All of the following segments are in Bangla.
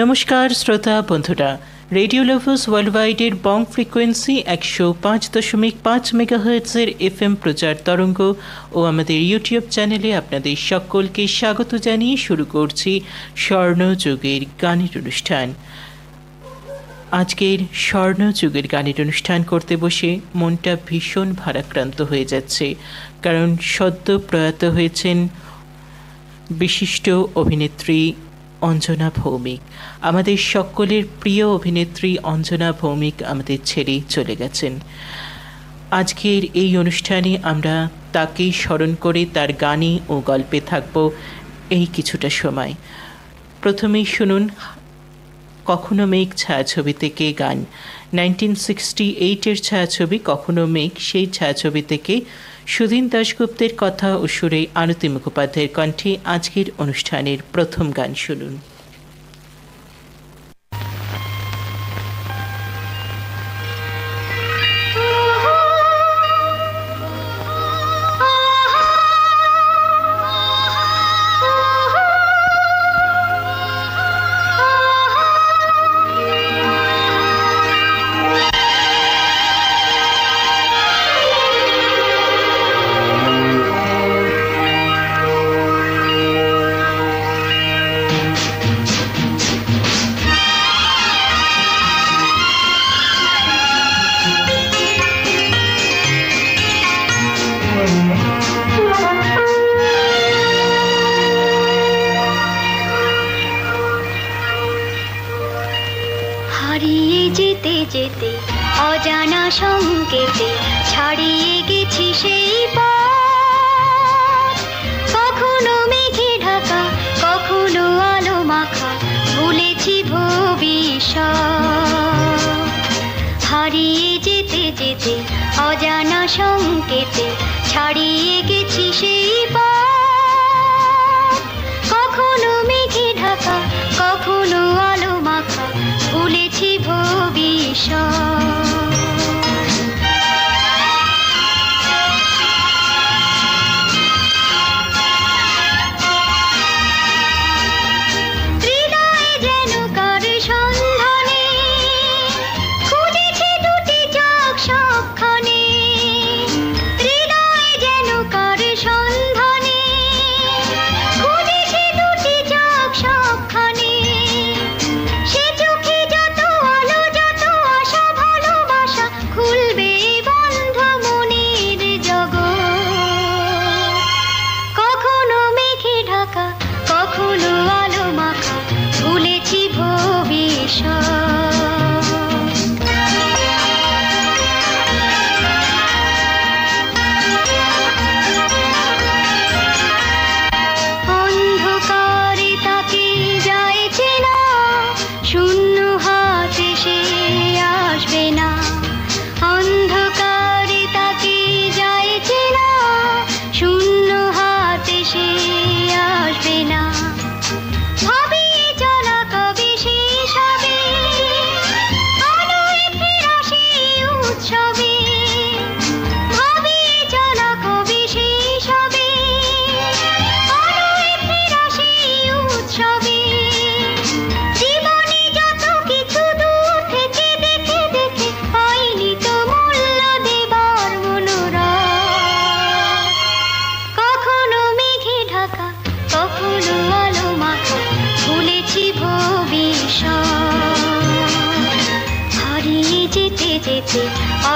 নমস্কার শ্রোতা বন্ধুরা, রেডিও লাভার্স ওয়ার্ল্ডওয়াইডের বং ফ্রিকোয়েন্সি 105.5 মেগাহার্টজের FM প্রচার তরঙ্গ ও আমাদের ইউটিউব চ্যানেলে আপনাদের সকলকে স্বাগত জানিয়ে শুরু করছি স্বর্ণযুগের গানের অনুষ্ঠান। আজকের স্বর্ণযুগের গানের অনুষ্ঠান করতে বসে মনটা ভীষণ ভারাক্রান্ত হয়ে যাচ্ছে, কারণ সদ্য প্রয়াত হয়েছেন বিশিষ্ট অভিনেত্রী অঞ্জনা ভৌমিক। আমাদের সকলের প্রিয় অভিনেত্রী অঞ্জনা ভৌমিক আমাদের ছেড়ে চলে গেছেন। আজকের এই অনুষ্ঠানে আমরা তাকেই স্মরণ করে তার গানে ও গল্পে থাকব এই কিছুটা সময়। প্রথমেই শুনুন কখনো মেঘ ছায়াছবি থেকে গান। 1968-এর ছায়াছবি কখনো মেঘ, সেই ছায়াছবি থেকে সুধীন দাশগুপ্তের কথা ও সুরে আরতি মুখোপাধ্যায়ের কণ্ঠে আজকের অনুষ্ঠানের প্রথম গান শুনুন। অজানা সংকেতে ছাড়িয়ে গেছি সেই পথ, কখনো মেঘে ঢাকা, কখনো আলো মাখা, ভুলেছি ভবিষ্যৎ। হারিয়ে যেতে যেতে অজানা সংকেতে ছাড়িয়ে গেছি সেই পথ, কখনো মেঘে ঢাকা, কখনো আলো মাখা, ভুলেছি ভবিষ্যৎ।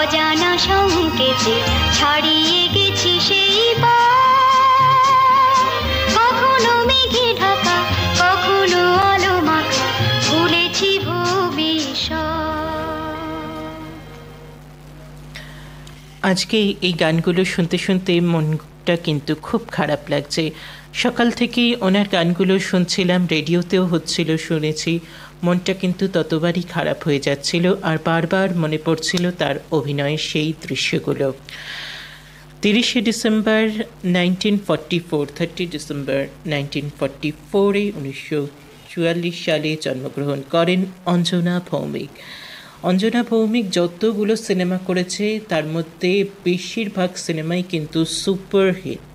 অজানা সংকেতে ছাড়িয়ে গেছি সেই পথ, কখনো মেঘে ঢাকা, কখনো আলো মাখা, ভুলেছি ভবিষ্যৎ। আজকে এই গানগুলো শুনতে শুনতে মনটা কিন্তু খুব খারাপ লাগছে। সকাল থেকেই ওনার গানগুলো শুনছিলাম, রেডিওতেও হচ্ছিল, শুনেছি। মনটা কিন্তু ততবারই খারাপ হয়ে যাচ্ছিল, আর বারবার মনে পড়ছিল তার অভিনয়ের সেই দৃশ্যগুলো। 30 ডিসেম্বর 1944, 30 ডিসেম্বর 1944-এ 1944 সালে জন্মগ্রহণ করেন অঞ্জনা ভৌমিক। অঞ্জনা ভৌমিক যতগুলো সিনেমা করেছে তার মধ্যে বেশিরভাগ সিনেমাই কিন্তু সুপারহিট।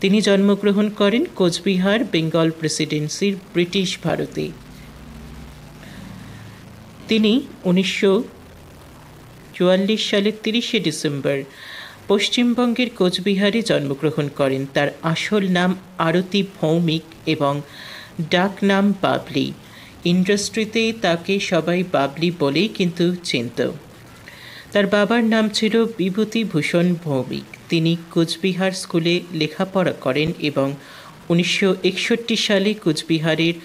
তিনি জন্মগ্রহণ করেন কোচবিহার, বেঙ্গল প্রেসিডেন্সির ব্রিটিশ ভারতে। তিনি 1944 সালের 30শে ডিসেম্বর পশ্চিমবঙ্গের কোচবিহারে জন্মগ্রহণ করেন। তার আসল নাম আরতি ভৌমিক এবং ডাক নাম বাবলি। ইন্ডাস্ট্রিতে তাকে সবাই বাবলি বলেই কিন্তু চিনত। তার বাবার নাম ছিল বিভূতিভূষণ ভৌমিক। তিনি কোচবিহার স্কুলে লেখাপড়া করেন এবং 1961 সালে কোচবিহারের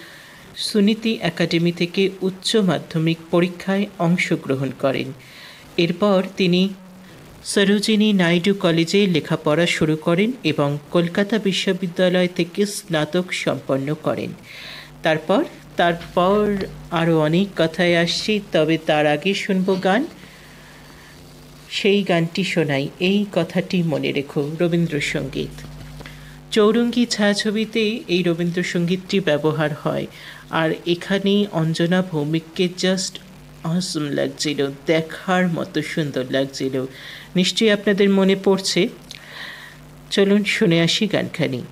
সুনীতি একাডেমি থেকে উচ্চ মাধ্যমিক পরীক্ষায় অংশগ্রহণ করেন। এরপর তিনি সরোজিনী নাইডু কলেজে লেখাপড়া শুরু করেন এবং কলকাতা বিশ্ববিদ্যালয় থেকে স্নাতক সম্পন্ন করেন। তারপর আরও অনেক কথায় আসছি, তবে তার আগে শুনব গান। সেই গানটি শোনাই, এই কথাটি মনে রেখো, রবীন্দ্রসঙ্গীত। চৌরঙ্গী ছায়াছবিতে এই রবীন্দ্রসঙ্গীতটি ব্যবহার হয়। আর এখানে অঞ্জনা ভৌমিককে জাস্ট অসম লাগছিল, দেখার মতো সুন্দর লাগছিল। নিশ্চয়ই আপনাদের মনে পড়ছে। চলুন শুনে আসি গানখানি।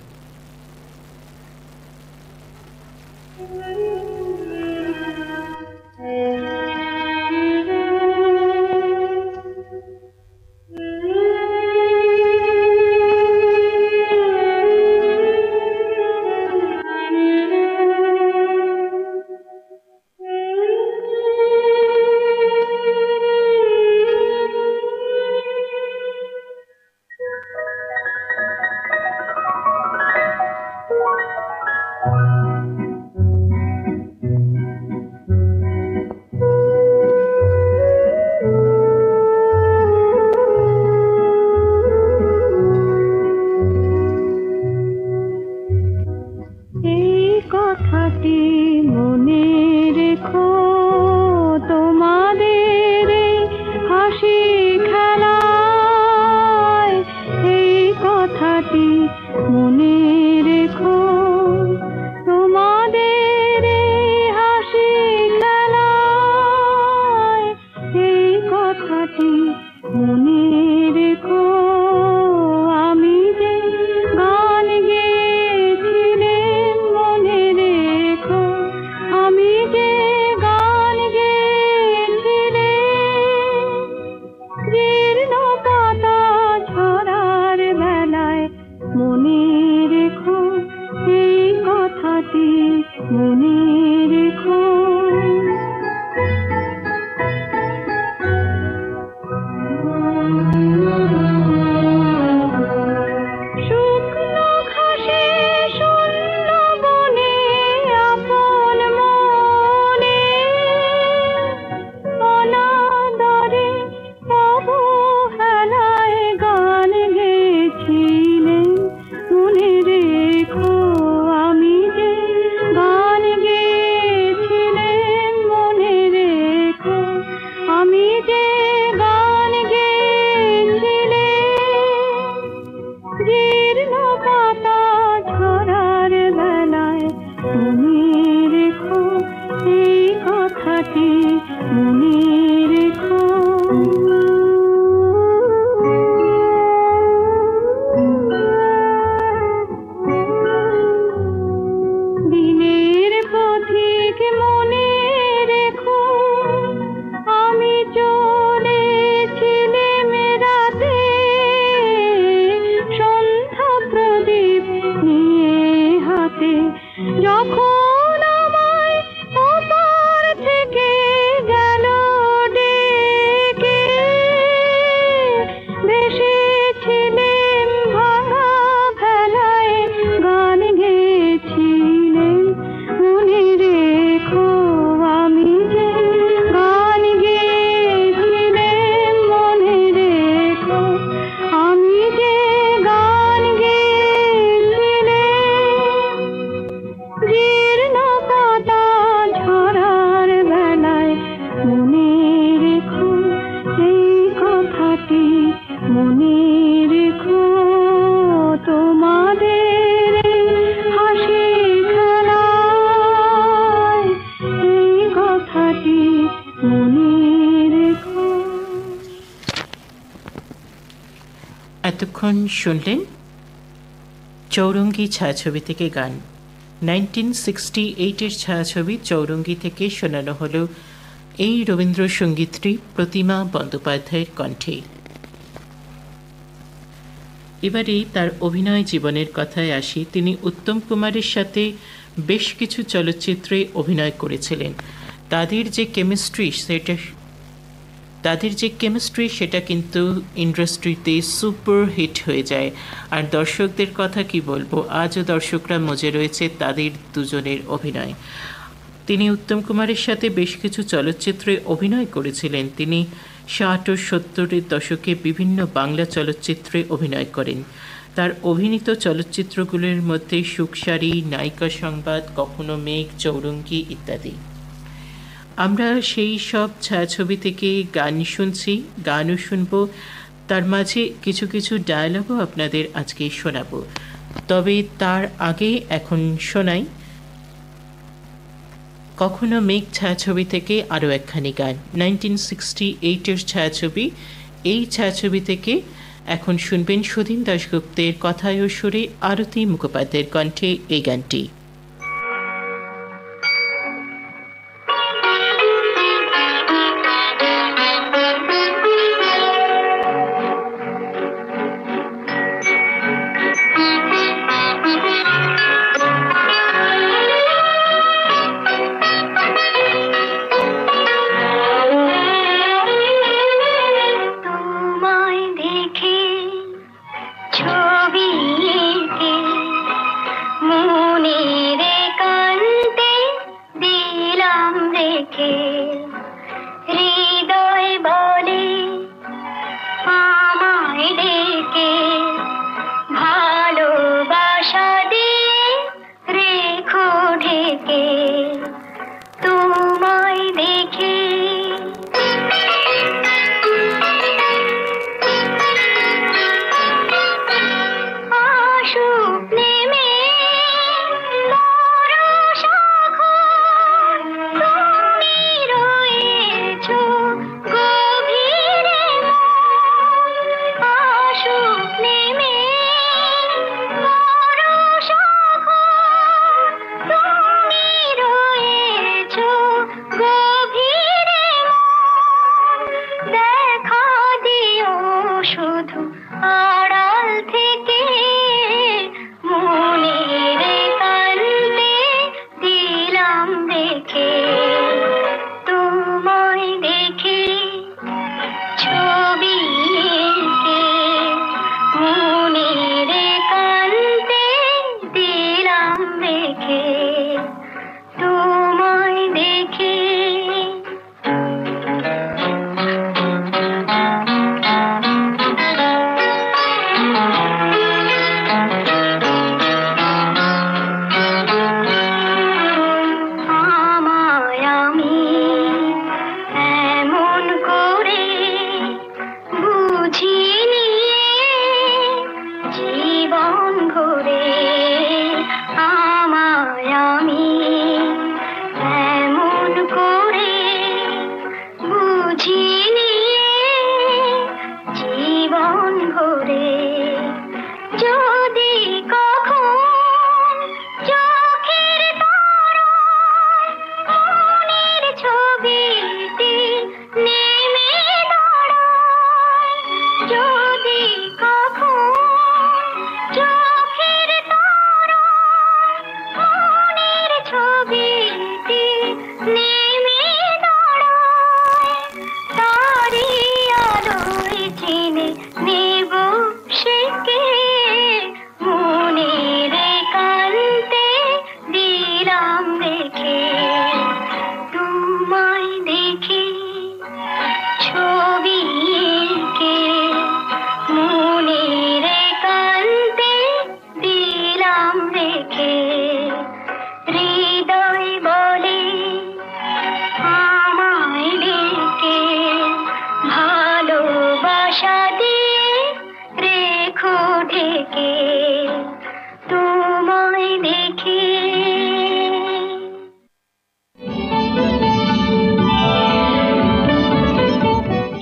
এতক্ষণ শুনলেন চৌরঙ্গী ছায়াছবি থেকে গান। 1968-এর ছায়াছবি চৌরঙ্গী থেকে শোনানো হলো এই রবীন্দ্রসঙ্গীতটি প্রতিমা বন্দ্যোপাধ্যায়ের কণ্ঠে। এবারে তার অভিনয় জীবনের কথায় আসি। তিনি উত্তম কুমারের সাথে বেশ কিছু চলচ্চিত্রে অভিনয় করেছিলেন। তাদের যে কেমিস্ট্রি সেটা কিন্তু ইন্ডাস্ট্রিতে সুপার হিট হয়ে যায়। আর দর্শকদের কথা কি বলবো, আজও দর্শকরা মজে রয়েছে তাদের দুজনের অভিনয়। তিনি উত্তম কুমারের সাথে বেশ কিছু চলচ্চিত্রে অভিনয় করেছিলেন। তিনি 60 ও 70-এর দশকে বিভিন্ন বাংলা চলচ্চিত্রে অভিনয় করেন। তার অভিনীত চলচ্চিত্রগুলোর মধ্যে সুখসারি, নায়িকা সংবাদ, কখনো মেঘ, চৌরঙ্গী ইত্যাদি। আমরা সেই সব ছায়াছবি থেকে গানও শুনব, তার মাঝে কিছু কিছু ডায়লগও আপনাদের আজকে শোনাবো। তবে তার আগে এখন শোনাই কখনো মেঘ ছায়াছবি থেকে আরও একখানি গান। 1968-এর ছায়াছবি। এই ছায়াছবি থেকে এখন শুনবেন সুধীন দাশগুপ্তের কথায় ও সুরে আরতি মুখোপাধ্যায়ের কণ্ঠে এই গানটি।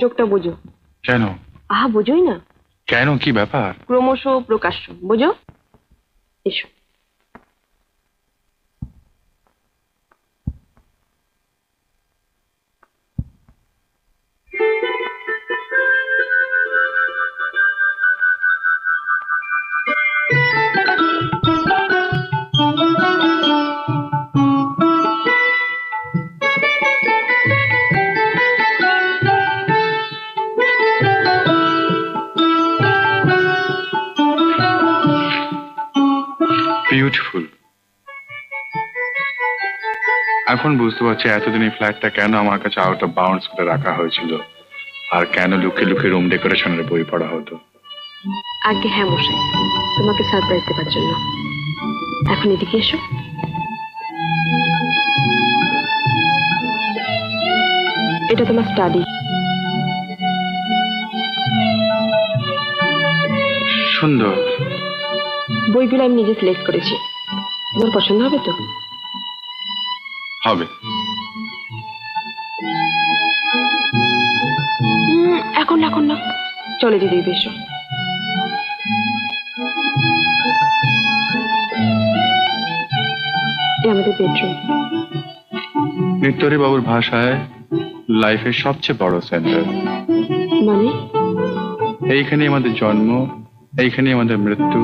চোখটা বোঝো। কেন? আহা, বোঝোই না? কেন, কি ব্যাপার? ক্রমশ প্রকাশ্য, বোঝো। এসো। এখন বুঝতে পারছি এতদিন এই ফ্ল্যাটটা কেন আমার কাছে আউট অফ বাউন্ডস করে রাখা হয়েছিল, আর কেন লুকিয়ে লুকিয়ে রুম ডেকোরেশনের বই পড়া হতো। আগে হ্যাঁ মশাই, তোমাকে সারপ্রাইজ দেওয়ার জন্য। এখন এদিকে এসো। এটা তোমার স্টাডি। সুন্দর। বইগুলো আমি নিজে সিলেক্ট করেছি, তোমার পছন্দ হবে তো? হবে। এখন এখন না, চলে দিদি এসো। আমাদের বেডরুম। নিত্যরি বাবুর ভাষায় লাইফের সবচেয়ে বড় সেন্টার। মানে? এইখানে আমাদের জন্ম, এইখানে আমাদের মৃত্যু,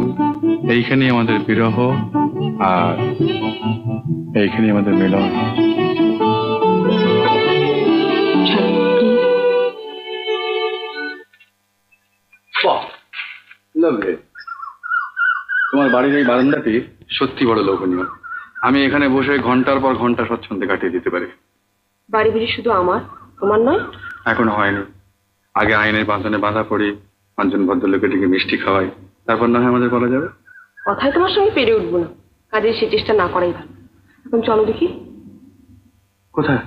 এইখানে আমাদের বিরহ, আর এইখানে আমাদের মিলন। তোমার বাড়ির এই বারান্দাটি সত্যি বড় লোভনীয়। আমি এখানে বসে ঘন্টার পর ঘন্টা স্বচ্ছন্দে কাটিয়ে দিতে পারি। বাড়ি বাড়ি শুধু আমার, তোমার নয়? এখনো হয়নি। আগে আইনের বাঁধনে বাঁধা পড়ি, পাঁচজন ভদ্রলোকের দিকে মিষ্টি খাওয়াই, তারপর না হয় আমাদের বলা যাবে। কথায় তোমার সঙ্গে পেরে উঠবো না, কাজে সে চেষ্টা না করাই ভালো। এখন চলো দেখি। কোথায়?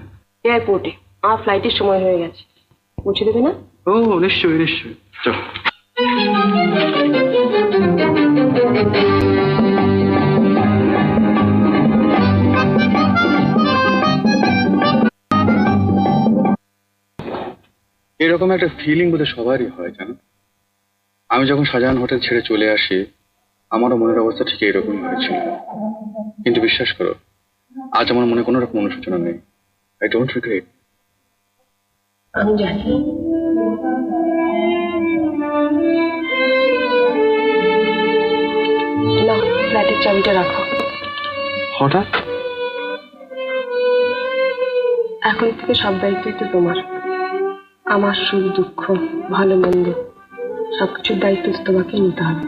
এয়ারপোর্টে। আমার ফ্লাইটের সময় হয়ে গেছে, পৌঁছে দেবে না? ও নিশ্চয়ই নিশ্চয়ই, চলো। এরকম একটা ফিলিং বোধহয় সবারই হয়, জানো। আমি যখন শাহজাহান হোটেল ছেড়ে চলে আসি, আমারও মনের অবস্থা ঠিক এরকমই হয়েছিল। কিন্তু বিশ্বাস করো, আজ আমার মনে কোনো রকম অনুশোচনা নেই। I don't regret. আমি জানি। না, ফ্ল্যাটের চাবিটা রাখো। হঠাৎ? এখন থেকে সব দায়িত্বই তো তোমার। আমার সুখ দুঃখ, ভালো মন্দ, সবকিছুর দায়িত্ব তো তোমাকেই নিতে হবে।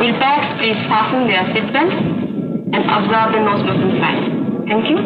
Will bags please fasten their seatbelts and observe the nose smoking sign. Thank you.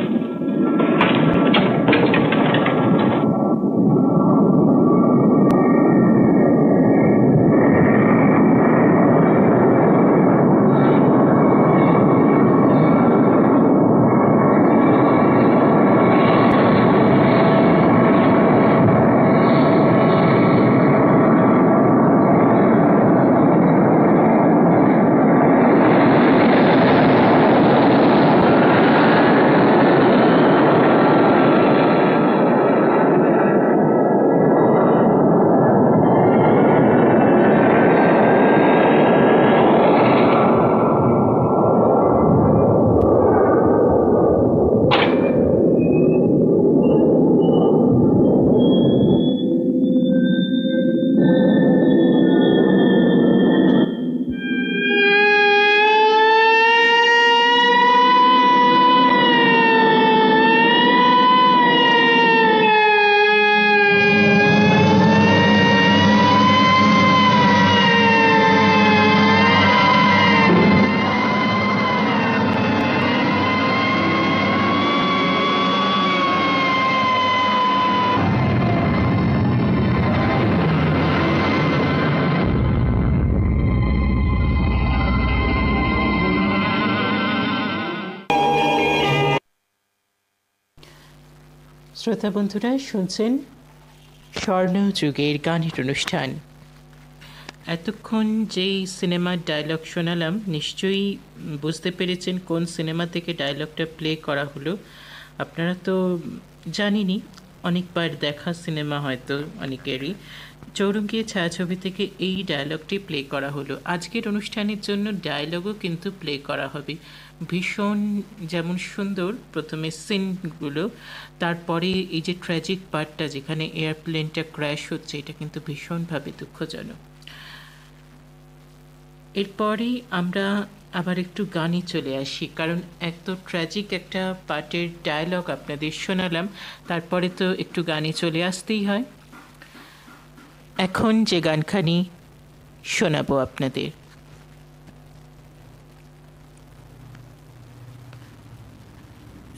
শ্রোতা বন্ধুরা, শুনছেন স্বর্ণযুগের গানের অনুষ্ঠান। এতক্ষণ যেই সিনেমার ডায়লগ শোনালাম, নিশ্চয়ই বুঝতে পেরেছেন কোন সিনেমা থেকে ডায়লগটা প্লে করা হলো। আপনারা তো জানেনই, অনেকবার দেখা সিনেমা হয়তো অনেকেরই। চৌরঙ্গী ছায়াছবি থেকে এই ডায়লগটি প্লে করা হলো। আজকের অনুষ্ঠানের জন্য ডায়লগও কিন্তু প্লে করা হবে। ভীষণ যেমন সুন্দর প্রথমে সিনগুলো, তারপরে এই যে ট্র্যাজিক পার্টটা যেখানে এয়ারপ্লেনটা ক্র্যাশ হচ্ছে, এটা কিন্তু ভীষণভাবে দুঃখজনক। এরপরেই আমরা আবার একটু গানে চলে আসি, কারণ এক তো ট্র্যাজিক একটা পার্টের ডায়ালগ আপনাদের শোনালাম, তারপরে তো একটু গানে চলে আসতেই হয়। এখন যে গানখানি শোনাবো আপনাদের,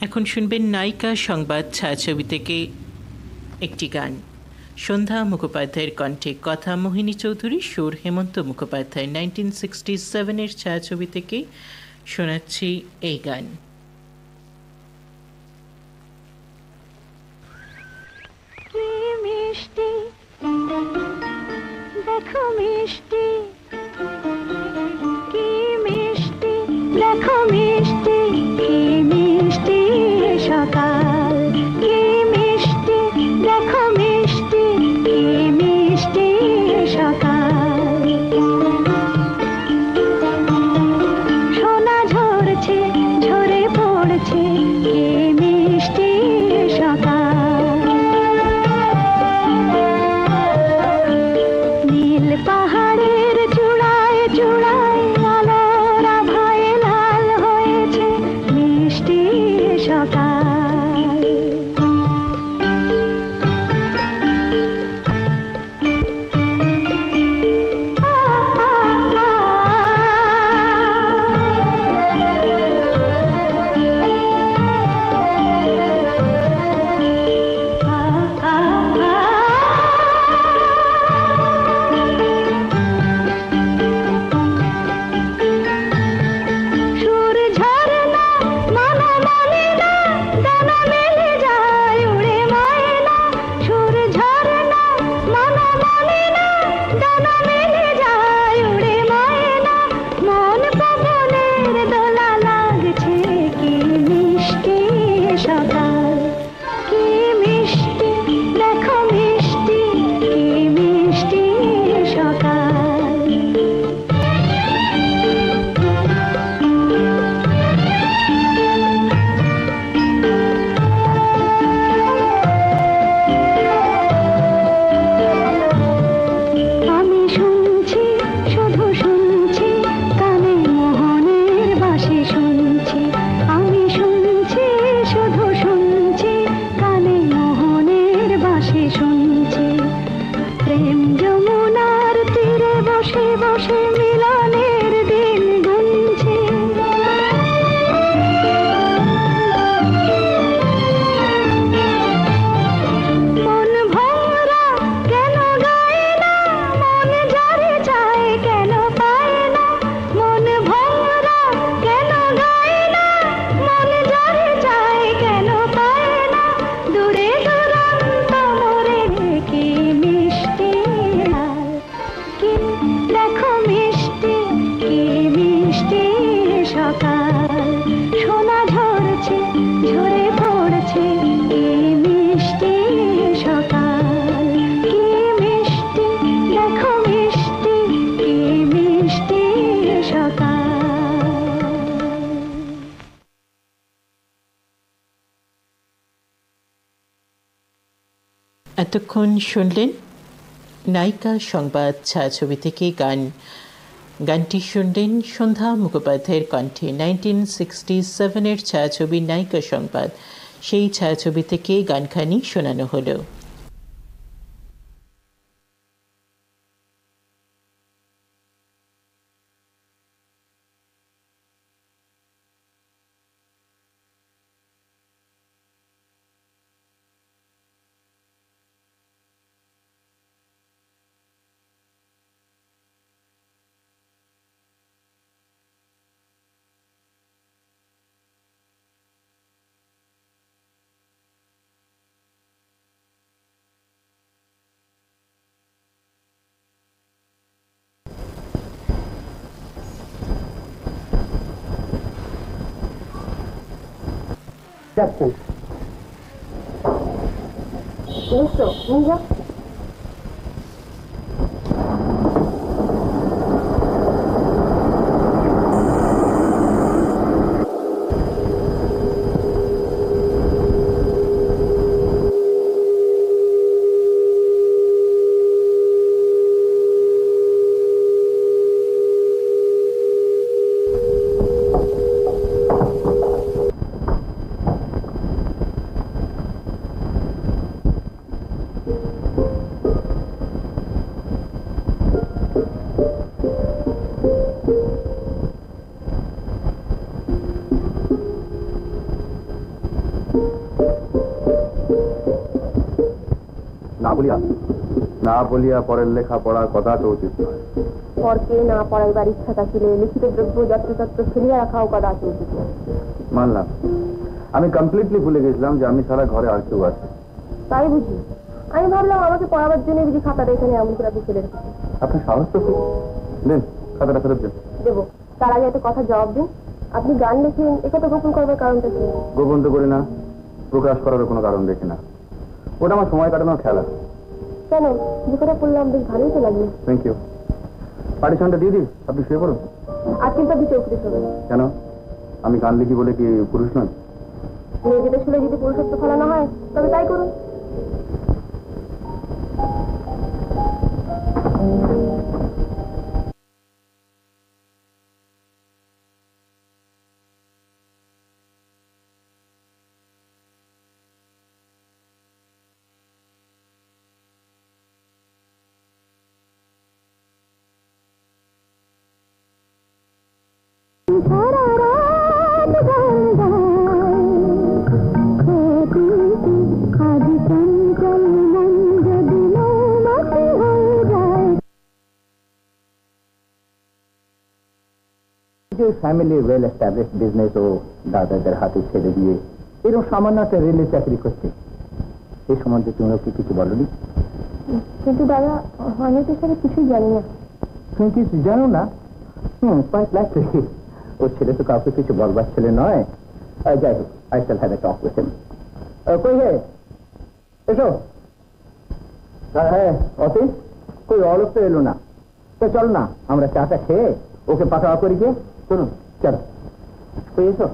এখন শুনবেন নায়িকা সংবাদ ছায়াছবি থেকে একটি গান। সন্ধ্যা মুখোপাধ্যায়ের কণ্ঠে, কথা মোহিনী চৌধুরী, সুর হেমন্ত মুখোপাধ্যায়। 1967-এর ছায়াছবি থেকে শোনাচ্ছি এই গান। কি মিষ্টি দেখো মিষ্টি, কি মিষ্টি দেখো মিষ্টি, কি মিষ্টি সকাল, কি মিষ্টি দেখো মিষ্টি, কি মিষ্টি সকাল। সোনা ঝরছে ঝরে পড়ছে, কি মিষ্টি সকাল। নীল পাহাড়ের চূড়ায় চূড়ায় আলোর আভায় লাল হয়েছে মিষ্টি সকাল। সুর ঝরনা মানা মানে না, দানা মেলে যায় উড়ে ময়না। সুর ঝরনা মানা মানে না, দানা মেলে যায় উড়ে ময়না। মন পবনের দোলা লাগছে, কি মিষ্টি সকাল, কি মিষ্টি দেখো মিষ্টি, কি মিষ্টি সকাল। আমি শুনছি শুধু শুনছি, কানে মোহনের বাঁশি শুনছি। আমি শুনছি শুধু শুনছি, কানে মোহনের বাঁশি শুনছি। প্রেম যমুনার তীরে বসে বসে মিলনের দিন গুনছি। মন ভরা কেন গায় না, মন যারে চায় কেন পায় না। মন ভরা কেন গায় না, মন যারে চায় কেন পায় না। দূরে দূরান্ত মোরে কি মিষ্টি হাল, কি দেখো মিষ্টি, কি মিষ্টি সকাল। সোনা ঝরছে ঝরে পড়ছে, কি মিষ্টি সকাল। কি মিষ্টি দেখো মিষ্টি, কি মিষ্টি সকাল। এতক্ষণ শুনলেন নায়িকা সংবাদ ছায়াছবি থেকে গান। গানটি শুনলেন সন্ধ্যা মুখোপাধ্যায়ের কণ্ঠে। 1967-এর ছায়াছবি নায়িকা সংবাদ, সেই ছায়াছবি থেকে গানখানি শোনানো হলো। Captain. Listo, niña. না বলিয়া পরের লেখা পড়ার কথা তো উচিত নয়। পরকে না পড়াইবার ইচ্ছা থাকিলে লিখিত দ্রব্য যত্রতত্র ফেলিয়া রাখাও কদাচ উচিত নয়। মানলাম, আমি কমপ্লিটলি ভুলে গেছিলাম যে আমি ছাড়া ঘরে আর কেউ আছে। তাই বুঝি? আমি ভাবলাম আমাকে পড়াবার জন্য বুঝি খাতাটা এখানে এমন করে আপনি ফেলে রেখেছেন। আপনার সাহস তো খুব। দেন খাতাটা ফেরত দেন। দেবো, তার আগে একটা কথা জবাব দিন। আপনি গান লেখেন, একথা গোপন করবার কারণটা কি? গোপন তো করি না, প্রকাশ করার কোনো কারণ দেখি না। ওটা আমার সময় কাটানোর খেলা। কেন, যে কথা বললাম বেশ ভালোই তো লাগলো। Thank you. পার্টিশনটা দিয়ে দিই, আপনি শুয়ে পড়ুন। আর কিন্তু দিতে উপদেশ হবে। কেন? আমি গান লিখি বলে কি পুরুষ নয়? মেয়েদের শুনে যদি পুরুষত্ব ফলানো হয় তবে তাই করুন। ফ্যামিলি ওয়েল এস্টাবলিশ বিজনেস ও দাদাদের হাতে ছেড়ে দিয়ে এরকম সামান্য একটা রেলে চাকরি করছে, এই সম্বন্ধে তুমি ওকে কিছু বলনি? কিন্তু দাদা, আমি তো সেটা কিছুই জানি না। তুমি কিছু জানো না? কোয়াইট লাগছে। ওর ছেলে তো কাউকে কিছু বলবার ছেলে নয়। যাই হোক, I shall have a talk with him. কই হে, এসো। হ্যাঁ অতীত, কই অলোক তো এলো না। তো চল না, আমরা চাটা খেয়ে ওকে পাঠাওয়া করি গিয়ে। চলুন, চলো। কই এসো।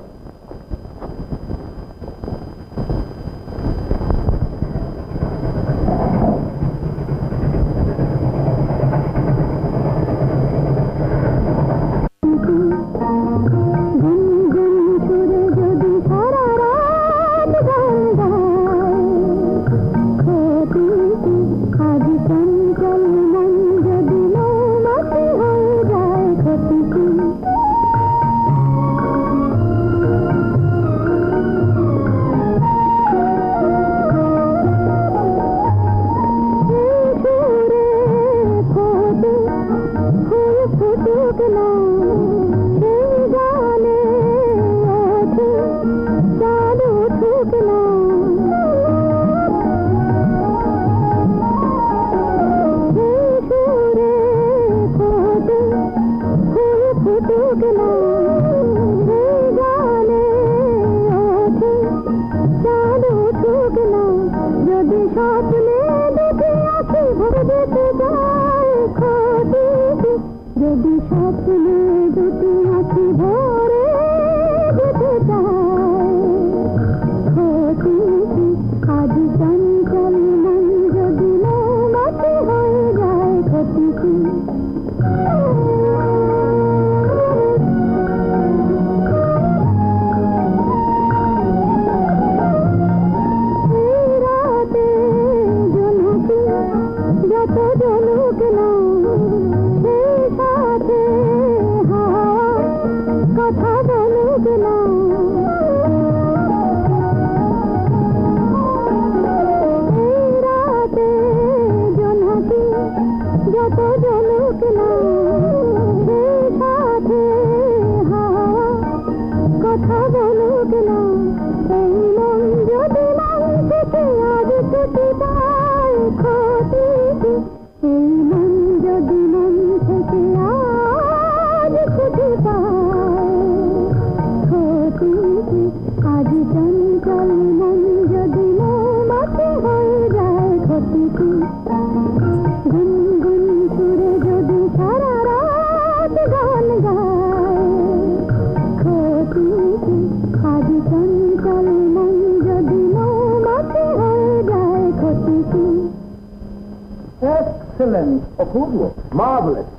Excellent, অপূর্ব, marvelous.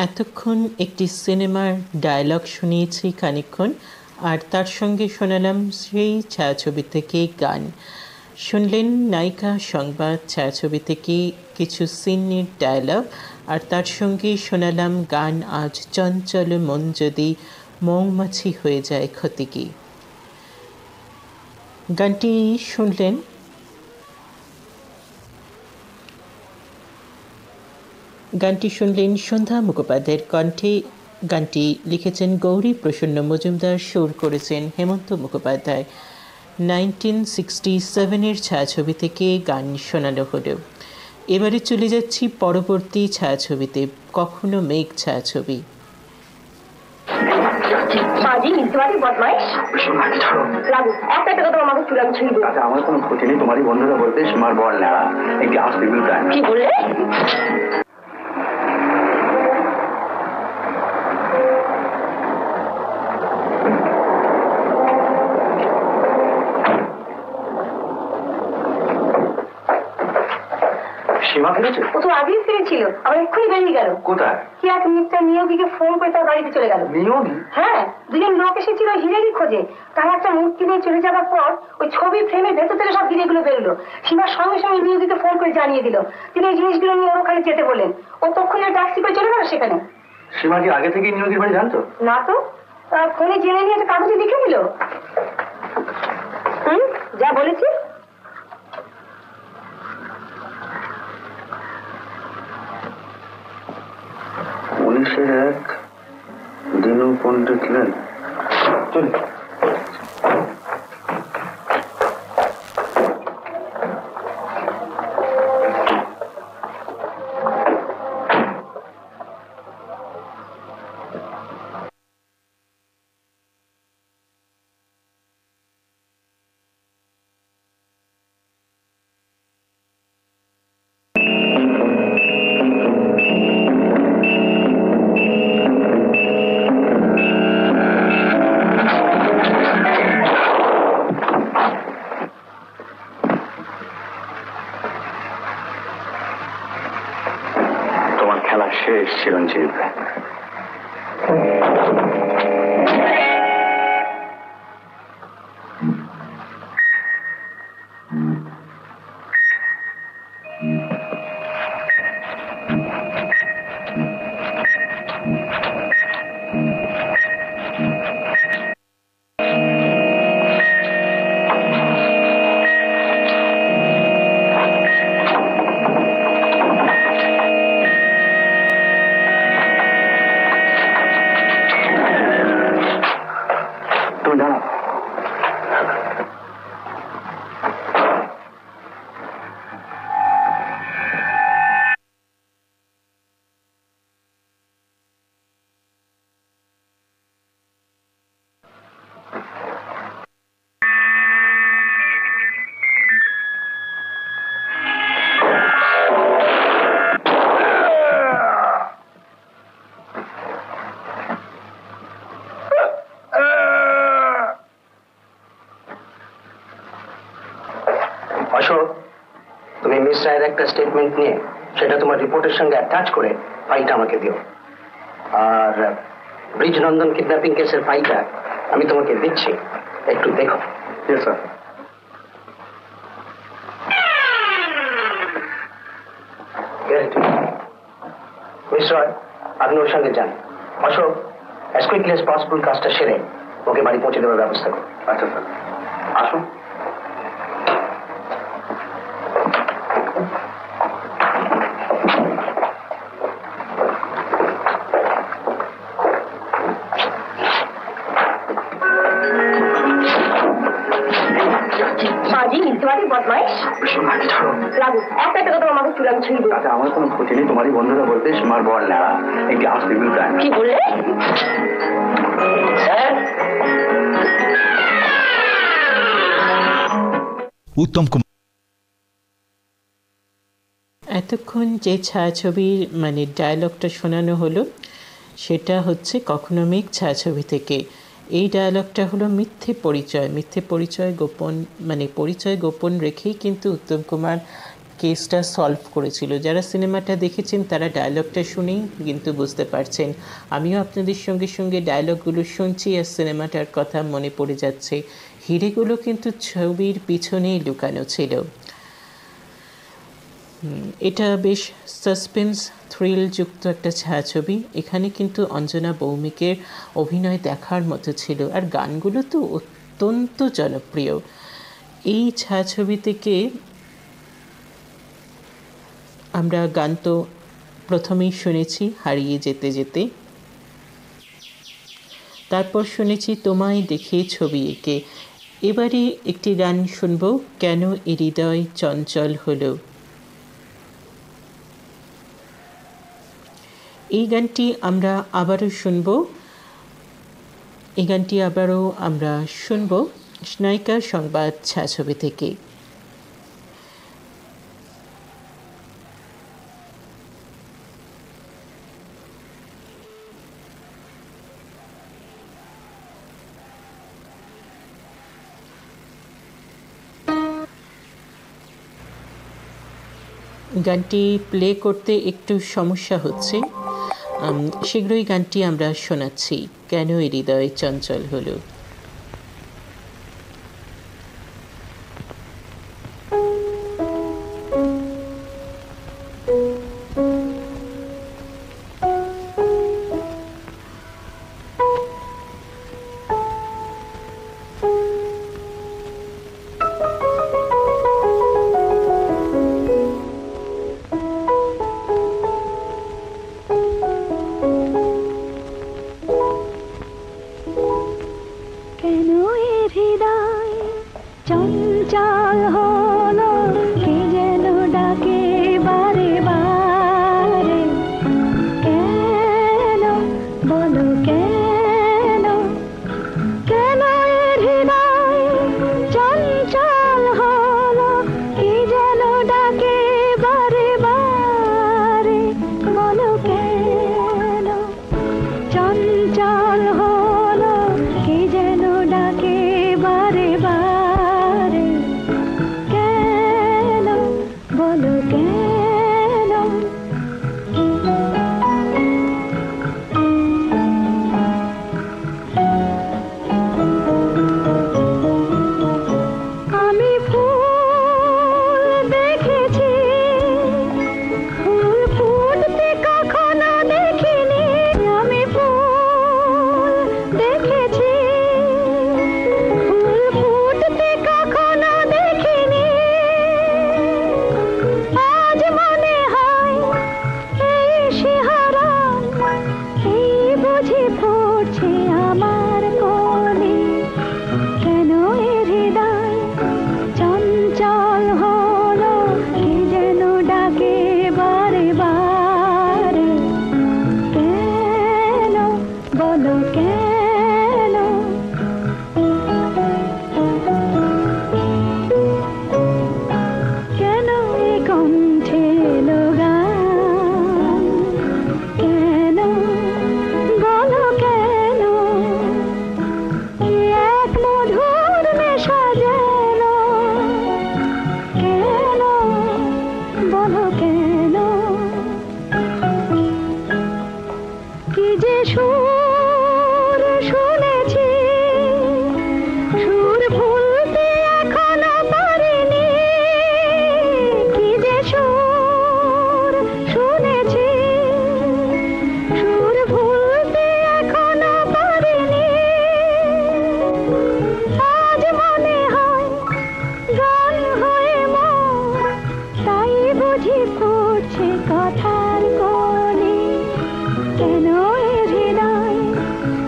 এতক্ষণ একটি সিনেমার ডায়লগ শুনিয়েছি খানিকক্ষণ, আর তার সঙ্গে শোনালাম সেই ছায়াছবি থেকে গান। শুনলেন নায়িকা সংবাদ ছায়াছবি থেকে কিছু সিনের ডায়লগ, আর তার সঙ্গে শোনালাম গান আজ চঞ্চল মন যদি মৌমাছি হয়ে যায় ক্ষতি কি। গানটি শুনলেন সন্ধ্যা মুখোপাধ্যায়ের কণ্ঠে। গানটি লিখেছেন গৌরী প্রসন্ন মজুমদার, সুর করেছেন হেমন্ত মুখোপাধ্যায়। 1967 ছায়াছবি থেকে গান শোনানো হলো। এবারে চলে যাচ্ছি পরবর্তী ছায়াছবিতে, কখনো মেঘ ছায়াছবি। আমার কোনো ক্ষতি নেই, তোমারই বন্ধুরা বলতে সীমার বল নেওয়া একটি আসতে কি বললে? সীমা ফিরেছে? ও তো আগেই ফিরেছিল, আবার এক্ষুনি বেরিয়ে গেল। কোথায়? কি এক মিস্টার নিয়োগীকে ফোন করে তার বাড়িতে চলে গেল। নিয়োগী? হ্যাঁ, দুজন লোক এসেছিল হিরেরই খোঁজে। তার একটা মূর্তি নিয়ে চলে যাওয়ার পর ওই ছবি ফ্রেমের ভেতর থেকে সব হিরেগুলো বেরোলো। সীমার সঙ্গে সঙ্গে নিয়োগীকে ফোন করে জানিয়ে দিল। তিনি এই জিনিসগুলো নিয়ে ওখানে যেতে বলেন। ও তখন ট্যাক্সি করে চলে গেল সেখানে। সীমা কি আগে থেকে নিয়োগীর বাড়ি জানতো? না তো, ফোনে জেনে নিয়ে একটা কাগজে লিখে দিল। যা বলেছি। পুলিশের এক দিনু পণ্ডিত লেন। চল। খেলা শেষ চিরঞ্জীব। তুমি মিস রায়ের একটা স্টেটমেন্ট নিয়ে সেটা তোমার রিপোর্টের সঙ্গে অ্যাটাচ করে ফাইলটা আমাকে দিও। আর ব্রিজ নন্দন কিডন্যাপিং কেসের ফাইলটা আমি তোমাকে দিচ্ছি, একটু দেখো। Yes sir. মিস রয়, আপনি ওর সঙ্গে যান। Ashok, as quickly as possible কাজটা সেরে ওকে বাড়ি পৌঁছে দেওয়ার ব্যবস্থা করুন। আচ্ছা স্যার, আসুন। আমার কোনো ক্ষতি নেই, তোমারই বন্ধুরা বলতে সীমার বল নেওয়া একটি আসতে কি বললে? উত্তম কুমার। এতক্ষণ যে ছায়াছবির ডায়লগটা শোনানো হলো সেটা হচ্ছে কখনো মেঘ ছায়াছবি থেকে। এই ডায়লগটা হলো মিথ্যে পরিচয় গোপন, পরিচয় গোপন রেখেই কিন্তু উত্তম কুমার কেসটা সলভ করেছিল। যারা সিনেমাটা দেখেছেন তারা ডায়লগটা শুনেই কিন্তু বুঝতে পারছেন। আমিও আপনাদের সঙ্গে সঙ্গে ডায়লগগুলো শুনছি আর সিনেমাটার কথা মনে পড়ে যাচ্ছে। হিরেগুলো কিন্তু ছবির পিছনেই লুকানো ছিল। এটা বেশ সাসপেন্স থ্রিলযুক্ত একটা ছায়াছবি। এখানে কিন্তু অঞ্জনা ভৌমিকের অভিনয় দেখার মতো ছিল, আর গানগুলো তো অত্যন্ত জনপ্রিয়। এই ছায়াছবি থেকে আমরা গান তো প্রথমেই শুনেছি হারিয়ে যেতে যেতে, তারপর শুনেছি তোমায় দেখে ছবি এঁকে। এবারে একটি গান শুনব, কেন এ হৃদয় চঞ্চল হলো। এই গানটি আমরা আবারও শুনব স্নায়িকার সংবাদ ছায়াছবি থেকে। গানটি প্লে করতে একটু সমস্যা হচ্ছে, শীঘ্রই গানটি আমরা শোনাচ্ছি, কেন এ হৃদয় চঞ্চল হলো। কেন এ হৃদয় চঞ্চল হলো, কে যেন ডাকে বারে বারে। কেন বলো কেন, কেন এ হৃদয় চঞ্চল হলো, কে যেন ডাকে বারে বারে। বলো কেন চঞ্চল হলো, কে যেন ডাকে বারে বারে। কেন বলো কেন, আমি ফুল দেখেছি, ফুল ফুটতে কখনো দেখিনি। আমি ফুল দেখেছি, ফুল ফুটতে কখনো দেখিনি। আজ মনে হয় এই শিহরণ, এই বুঝি ফুটছে আমার কোলে। কেন এ হৃদয় চঞ্চল হলো, কে যেন ডাকে বারে বারে। কেন বলো কেন, কেন এ কণ্ঠে এলো গান। কেন বলো কেন, এক মধুর নেশা যেন। কেন বলো কেন, কি যে সুর শুনেছি, সুর ভুলতে এখনো পারিনি। কি যে সুর শুনেছি, সুর ভুলতে এখনো পারিনি। আজ মনে হয় গান হয়ে মন, তাই বুঝি ফুটছে কথার কলি। কেন এ হৃদয়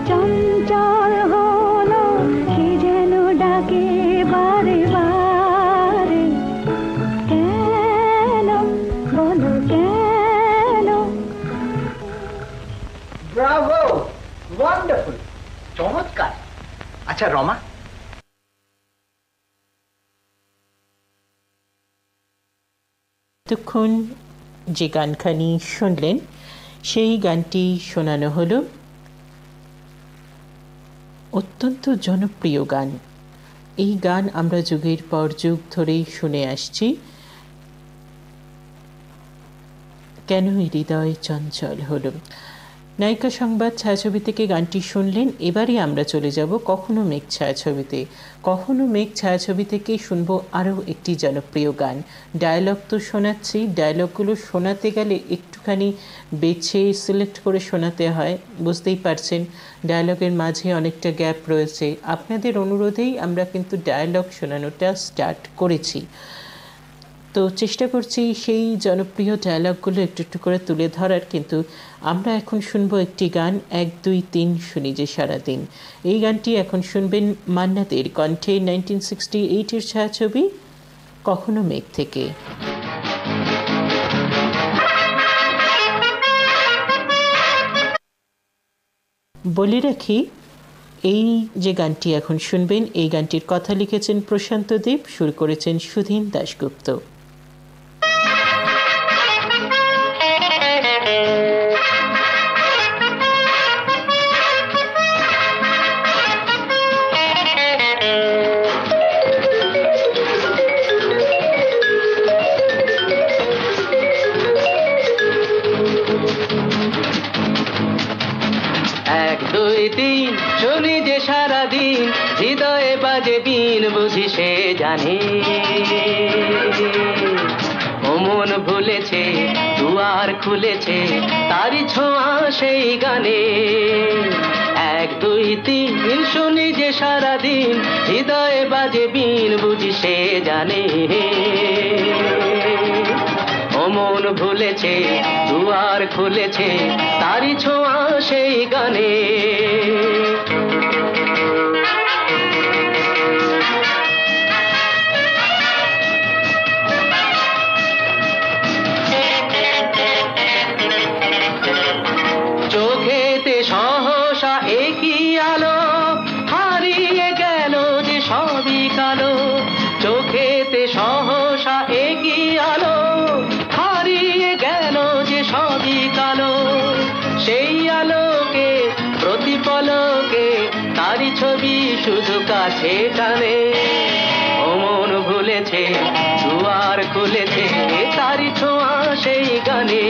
চঞ্চল হলো, কে যেন ডাকে বারে বারে। কেন বলো কেন, ব্রাভো, ওয়ান্ডারফুল, চমৎকার। আচ্ছা রমা, এতক্ষণ যে গানখানি শুনলেন সেই গানটি শোনানো হলো, অত্যন্ত জনপ্রিয় গান। এই গান আমরা যুগের পর যুগ ধরেই শুনে আসছি, কেন এ হৃদয় চঞ্চল হলো। নায়িকা সংবাদ ছায়াছবি থেকে গানটি শুনলেন। এবারে আমরা চলে যাব কখনো মেঘ ছায়াছবিতে। কখনো মেঘ ছায়াছবি থেকে শুনবো আরও একটি জনপ্রিয় গান। ডায়ালগ তো শোনাচ্ছি, ডায়ালগগুলো শোনাতে গেলে একটুখানি বেছে সিলেক্ট করে শোনাতে হয়, বুঝতেই পারছেন ডায়ালগের মাঝে অনেকটা গ্যাপ রয়েছে। আপনাদের অনুরোধেই আমরা কিন্তু ডায়ালগ শোনানোটা স্টার্ট করেছি। তো চেষ্টা করছি সেই জনপ্রিয় ডায়ালগগুলো একটু একটু করে তুলে ধরার, কিন্তু আমরা এখন শুনবো একটি গান, 1 2 3 শুনি যে সারাদিন। এই গানটি এখন শুনবেন মান্না দের কণ্ঠে 1968-এর ছায়াছবি কখনো মেঘ থেকে। বলে রাখি, এই যে গানটি এখন শুনবেন এই গানটির কথা লিখেছেন প্রশান্ত দেব, সুর করেছেন সুধীন দাশগুপ্ত। শুনি যে সারাদিন হৃদয়ে বাজে বিন বুঝি সে জানে ও মন ভুলেছে দুয়ার খুলেছে তারি ছোঁয়া সেই গানে। 1 2 3 শুনি যে সারাদিন হৃদয়ে বাজে বিন বুঝি সে জানে ও মন ভুলেছে দুয়ার খুলেছে তারি ছোঁয়া সেই গানে। চোখেতে সহসা একই আলো হারিয়ে গেল যে সবই কালো। চোখেতে সহসা একই আলো হারিয়ে গেল যে সবই কালো। সেই আলোকে প্রতিপলকে তারি ছবি শুধু কাছে টানে ও মন ভুলেছে দুয়ার খুলেছে তারি ছোঁয়া সেই গানে।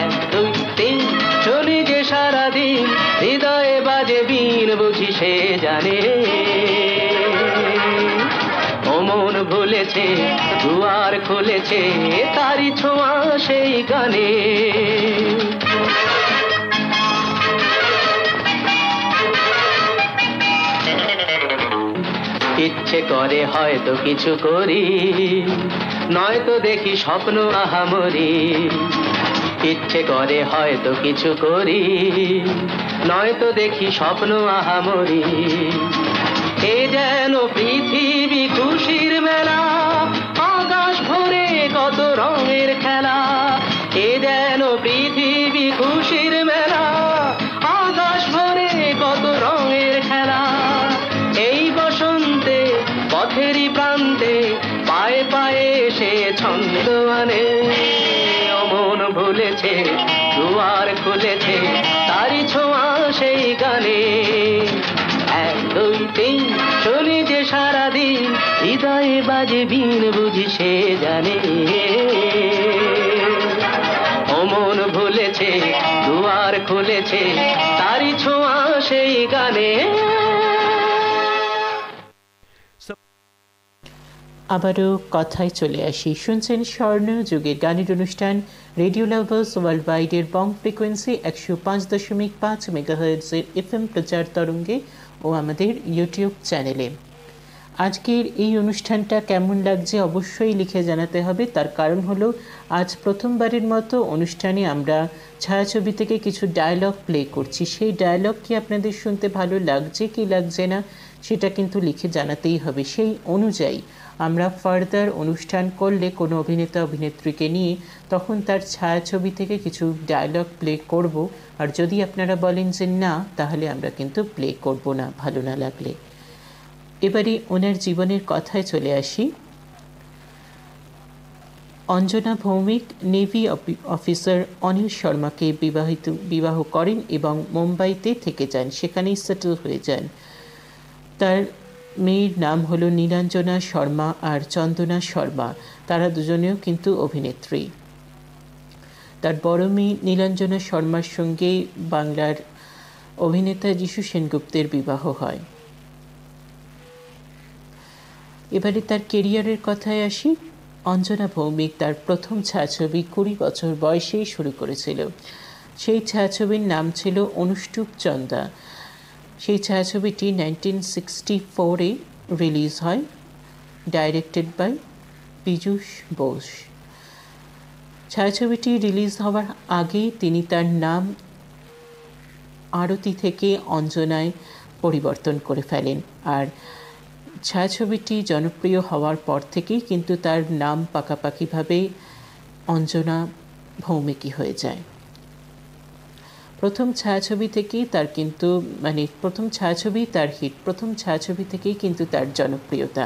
1 2 3 শুনি যে সারাদিন হৃদয়ে বাজে বিন বুঝি সে জানে ও মন ভুলেছে দুয়ার খুলেছে তারি ছোঁয়া সেই গানে। ইচ্ছে করে হয়তো কিছু করি নয়তো দেখি স্বপ্ন আহামরি। ইচ্ছে করে হয়তো কিছু করি নয়তো দেখি স্বপ্ন আহামরি। এ যেন পৃথিবী খুশির মেলা আকাশ ভরে কত রঙের খেলা। এ যেন পৃথিবী খুশির মেলা আকাশ ভরে কত রঙের খেলা। এই বসন্তে পথেরই প্রান্তে পায়ে পায়ে সে ছন্দ আনে ও মন ভুলেছে দুয়ার খুলেছে তারি ছোঁয়া সেই গানে। 1 2 3 শুনি যে সারাদিন হৃদয়ে বাজে বিন বুঝি সে জানে ও মন ভুলেছে দুয়ার খুলেছে তারি ছোঁয়া সেই গানে। আবারও কথায় চলে আসি। শুনছেন স্বর্ণ যুগের গানের অনুষ্ঠান রেডিও লাভার্স ওয়ার্ল্ড ওয়াইডের বং ফ্রিকোয়েন্সি 105.5 মেগাহার্টজের FM প্রচার তরঙ্গে ও আমাদের ইউটিউব চ্যানেলে। আজকের এই অনুষ্ঠানটা কেমন লাগছে অবশ্যই লিখে জানাতে হবে। তার কারণ হলো আজ প্রথমবারের মতো অনুষ্ঠানে আমরা ছায়াছবি থেকে কিছু ডায়লগ প্লে করছি। সেই ডায়লগ কি আপনাদের শুনতে ভালো লাগছে কি লাগছে না সেটা কিন্তু লিখে জানাতেই হবে। সেই অনুযায়ী আমরা ফার্দার অনুষ্ঠান করলে কোনো অভিনেতা অভিনেত্রীকে নিয়ে তখন তার ছায়াছবি থেকে কিছু ডায়লগ প্লে করব। আর যদি আপনারা বলেন যে না, তাহলে আমরা কিন্তু প্লে করব না ভালো না লাগলে। এবারে ওনার জীবনের কথায় চলে আসি। অঞ্জনা ভৌমিক নেভি অফিসার অনিল শর্মাকে বিবাহ করেন এবং মুম্বাইতে থেকে যান, সেখানেই সেটেল হয়ে যান। তার মেয়ের নাম হলো নীলাঞ্জনা শর্মা আর চন্দনা শর্মা, তারা দুজনেও কিন্তু অভিনেত্রী। তার বড় মেয়ে নীলাঞ্জনা শর্মার সঙ্গে বাংলার অভিনেতা যিশু সেনগুপ্তের বিবাহ হয়। এবারে তার কেরিয়ারের কথায় আসি। অঞ্জনা ভৌমিক তার প্রথম ছায়াছবি 20 বছর বয়সেই শুরু করেছিল। সেই ছায়াছবির নাম ছিল অনুষ্টুপ চন্দা। সেই ছায়াছবিটি 1964-এ রিলিজ হয়, ডাইরেক্টেড বাই পীযূষ বোস। ছায়াছবিটি রিলিজ হওয়ার আগে তিনি তার নাম আরতি থেকে অঞ্জনায় পরিবর্তন করে ফেলেন, আর ছায়াছবিটি জনপ্রিয় হওয়ার পর থেকেই কিন্তু তার নাম পাকাপাকিভাবে অঞ্জনা ভৌমিকই হয়ে যায়। প্রথম ছায়াছবি থেকেই তার কিন্তু প্রথম ছায়াছবি তার হিট, প্রথম ছায়াছবি থেকেই কিন্তু তার জনপ্রিয়তা।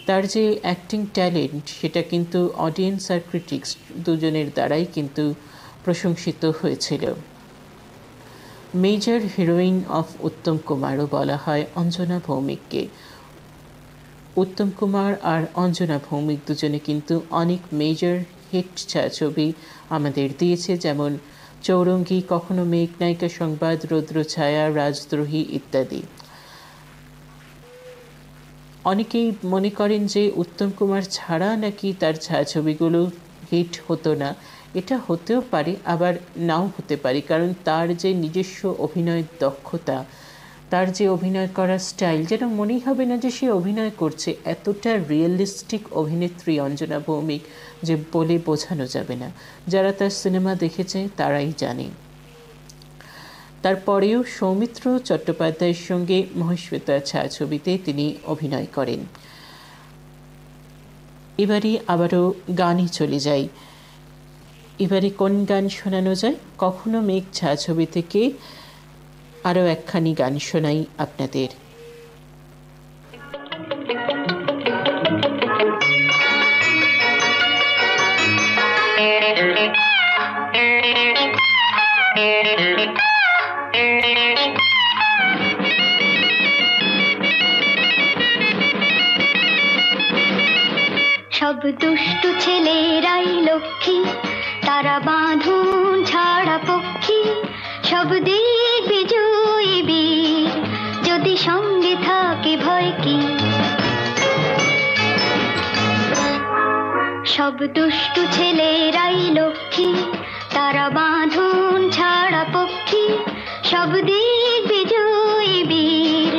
তার যে অ্যাক্টিং ট্যালেন্ট সেটা কিন্তু অডিয়েন্স আর ক্রিটিক্স দুজনের দ্বারাই কিন্তু প্রশংসিত হয়েছিল। মেজর হিরোইন অফ উত্তম কুমারও বলা হয় অঞ্জনা ভৌমিককে। উত্তম কুমার আর অঞ্জনা ভৌমিক দুজনে কিন্তু অনেক মেজর হিট ছায়াছবি আমাদের দিয়েছে, যেমন চৌরঙ্গী, কখনো মেঘনায়িকা সংবাদ, রৌদ্র ছায়া, রাজদ্রোহী ইত্যাদি। অনেকেই মনে করেন যে উত্তম কুমার ছাড়া নাকি তার ছায়াছবিগুলো হিট হতো না। এটা হতেও পারে, আবার নাও হতে পারে, কারণ তার যে নিজস্ব অভিনয়ের দক্ষতা, তার যে অভিনয় করার স্টাইল, যেন মনেই হবে না যে সে অভিনয় করছে। এতটা রিয়েলিস্টিক অভিনেত্রী অঞ্জনা ভৌমিক যে বলে বোঝানো যাবে না। যারা তার সিনেমা দেখেছে তারাই জানে। তারপরেও সৌমিত্র চট্টোপাধ্যায়ের সঙ্গে মহেশ্বেতা ছায়াছবিতে তিনি অভিনয় করেন। এবারে আবারও গানে চলে যাই। এবারে কোন গান শোনানো যায়? কখনো মেঘ ছায়াছবি থেকে আরও একখানি গান শোনাই আপনাদের। সব দুষ্টু ছেলেরাই লক্ষ্মী, তারা বাঁধন ছাড়া পক্ষী, সব দিক বিজয়ী বীর, যদি সঙ্গে থাকে ভয় কি। সব দুষ্টু ছেলেরাই লক্ষ্মী, তারা বাঁধন ছাড়া পক্ষী, সব দিক বিজয়ী বীর,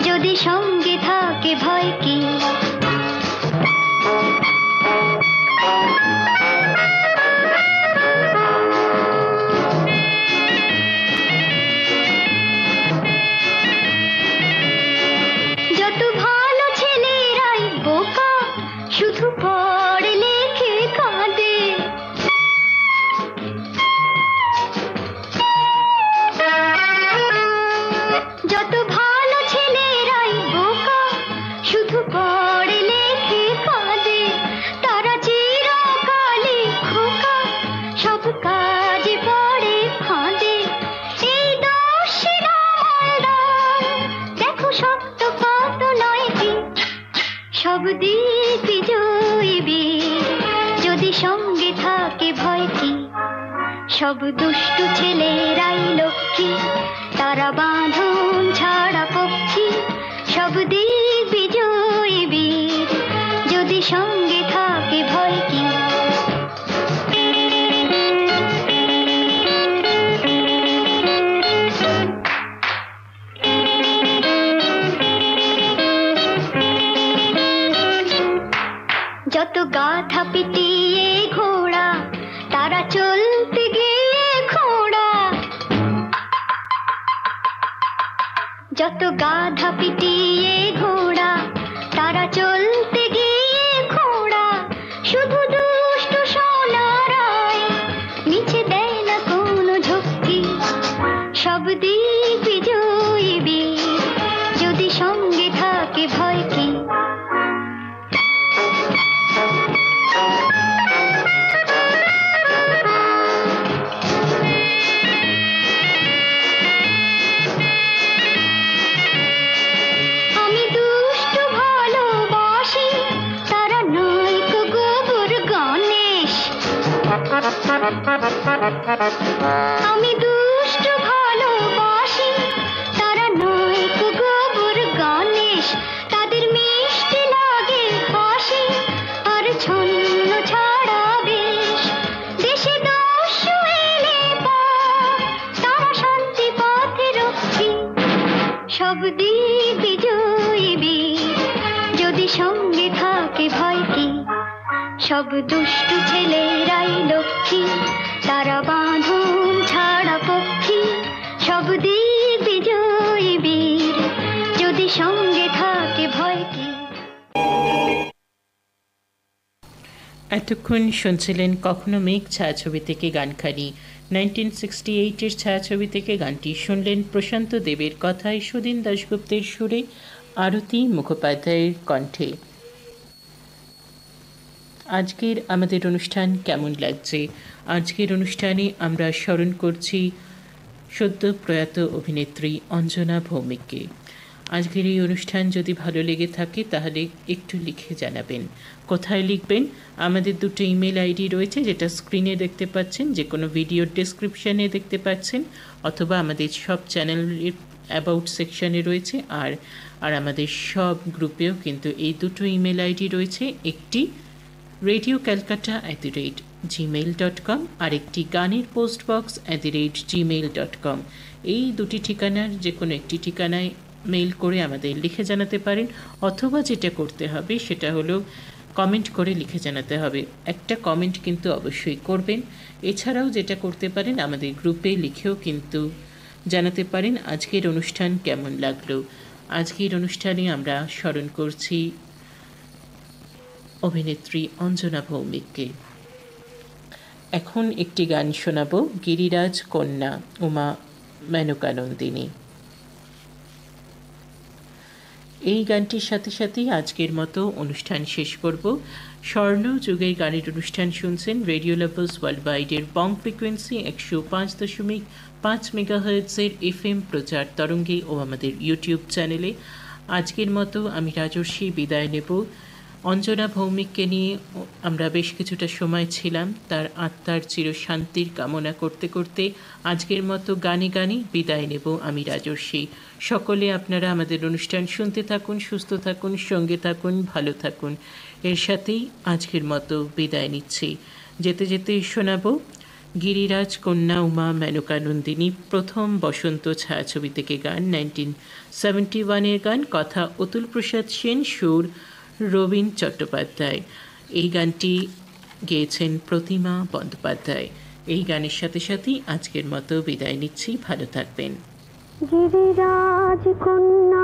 যদি সঙ্গে থাকে ভয় কি। সব দিক বিজয়ী বীর, যদি সঙ্গে থাকে ভয় কি। সব দুষ্টু ছেলেরাই লক্ষ্মী, তারা বাঁধন ছাড়া পক্ষী, সব দিক বিজয়ী বীর, যদি সঙ্গে থাকে ভয় কি। যত গাধা পিটিয়ে ঘোড়া, তারা চলতে গিয়ে খোঁড়া। যত গাধা পিটিয়ে ঘোড়া, তারা চলতে গিয়ে খোঁড়া। শুধু দুষ্টু সোনারায় নিচে দেয় না কোনো ঝক্কি। সব দিক বিজয়ী বীর, যদি সঙ্গে থাকে ভয় কি। Ha ha ha ha! আমি দুষ্ট ভালোবাসি, তারা নয় কো গোবর গণেশ, তাদের মিষ্টি লাগে হাসি আর ছন্ন ছাড়া বেশ। দেশে দস্যু এলে পর তারা শান্তি পথে রক্ষী, সব দিক বিজয়ী বীর যদি সঙ্গে থাকে ভয় কি। সব দুষ্টু ছেলেরাই লক্ষ্মী, তারা বাঁধন ছাড়া পক্ষী, সব দিক বিজয়ী বীর যদি সঙ্গে থাকে ভয় কি। এতক্ষণ শুনছিলেন কখনো মেঘ ছায়াছবি থেকে গানখানি। 1968-এর ছায়াছবি থেকে গানটি শুনলেন প্রশান্ত দেবের কথায়, সুদিন দাশগুপ্তের সুরে, আরতি মুখোপাধ্যায়ের কণ্ঠে। আজকের আমাদের অনুষ্ঠান কেমন লাগছে? আজকের অনুষ্ঠানে আমরা স্মরণ করছি সদ্য প্রয়াত অভিনেত্রী অঞ্জনা ভৌমিককে। আজকের এই অনুষ্ঠান যদি ভালো লেগে থাকে তাহলে একটু লিখে জানাবেন। কোথায় লিখবেন? আমাদের দুটো ইমেল আইডি রয়েছে, যেটা স্ক্রিনে দেখতে পাচ্ছেন, যে কোনো ভিডিওর ডেসক্রিপশানে দেখতে পাচ্ছেন, অথবা আমাদের সব চ্যানেলের অ্যাবাউট সেকশানে রয়েছে, আর আমাদের সব গ্রুপেও কিন্তু এই দুটো ইমেল আইডি রয়েছে। একটি radiocalcutta@gmail.com আর একটি গানের postbox@gmail.com। এই দুটি ঠিকানার যে কোনো একটি ঠিকানায় মেল করে আমাদের লিখে জানাতে পারেন, অথবা যেটা করতে হবে সেটা হলো কমেন্ট করে লিখে জানাতে হবে। একটা কমেন্ট কিন্তু অবশ্যই করবেন। এছাড়াও যেটা করতে পারেন, আমাদের গ্রুপে লিখেও কিন্তু জানাতে পারেন আজকের অনুষ্ঠান কেমন লাগলো। আজকের অনুষ্ঠানে আমরা স্মরণ করছি অভিনেত্রী অঞ্জনা ভৌমিককে। এখন একটি গান শোনাবো, গিরিরাজ কন্যা উমা মেনকানন্দিনী। এই গানটির সাথে সাথেই আজকের মতো অনুষ্ঠান শেষ করব। স্বর্ণ যুগের গানের অনুষ্ঠান শুনছেন রেডিও লাভার্স ওয়ার্ল্ড ওয়াইডের বং ফ্রিকোয়েন্সি 105.5 মেগাহার্টজের FM প্রচার তরঙ্গে ও আমাদের ইউটিউব চ্যানেলে। আজকের মতো আমি রাজর্ষি বিদায় নেব। অঞ্জনা ভৌমিককে নিয়ে আমরা বেশ কিছুটা সময় ছিলাম, তার আত্মার চিরশান্তির কামনা করতে করতে আজকের মতো গানে গানে বিদায় নেব আমি রাজর্ষি। সকলে আপনারা আমাদের অনুষ্ঠান শুনতে থাকুন, সুস্থ থাকুন, সঙ্গে থাকুন, ভালো থাকুন। এর সাথেই আজকের মতো বিদায় নিচ্ছি। যেতে যেতে শোনাব গিরিরাজ কন্যা উমা মেনকানন্দিনী, প্রথম বসন্ত ছায়াছবি থেকে গান, 1971-এর গান, কথা অতুল প্রসাদ সেন, সুর রবীন চট্টোপাধ্যায়। এই গানটি গেয়েছেন প্রতিমা বন্দ্যোপাধ্যায়। এই গানের সাথে সাথেই আজকের মতো বিদায় নিচ্ছি। ভালো থাকবেন। গিরিরাজ কন্যা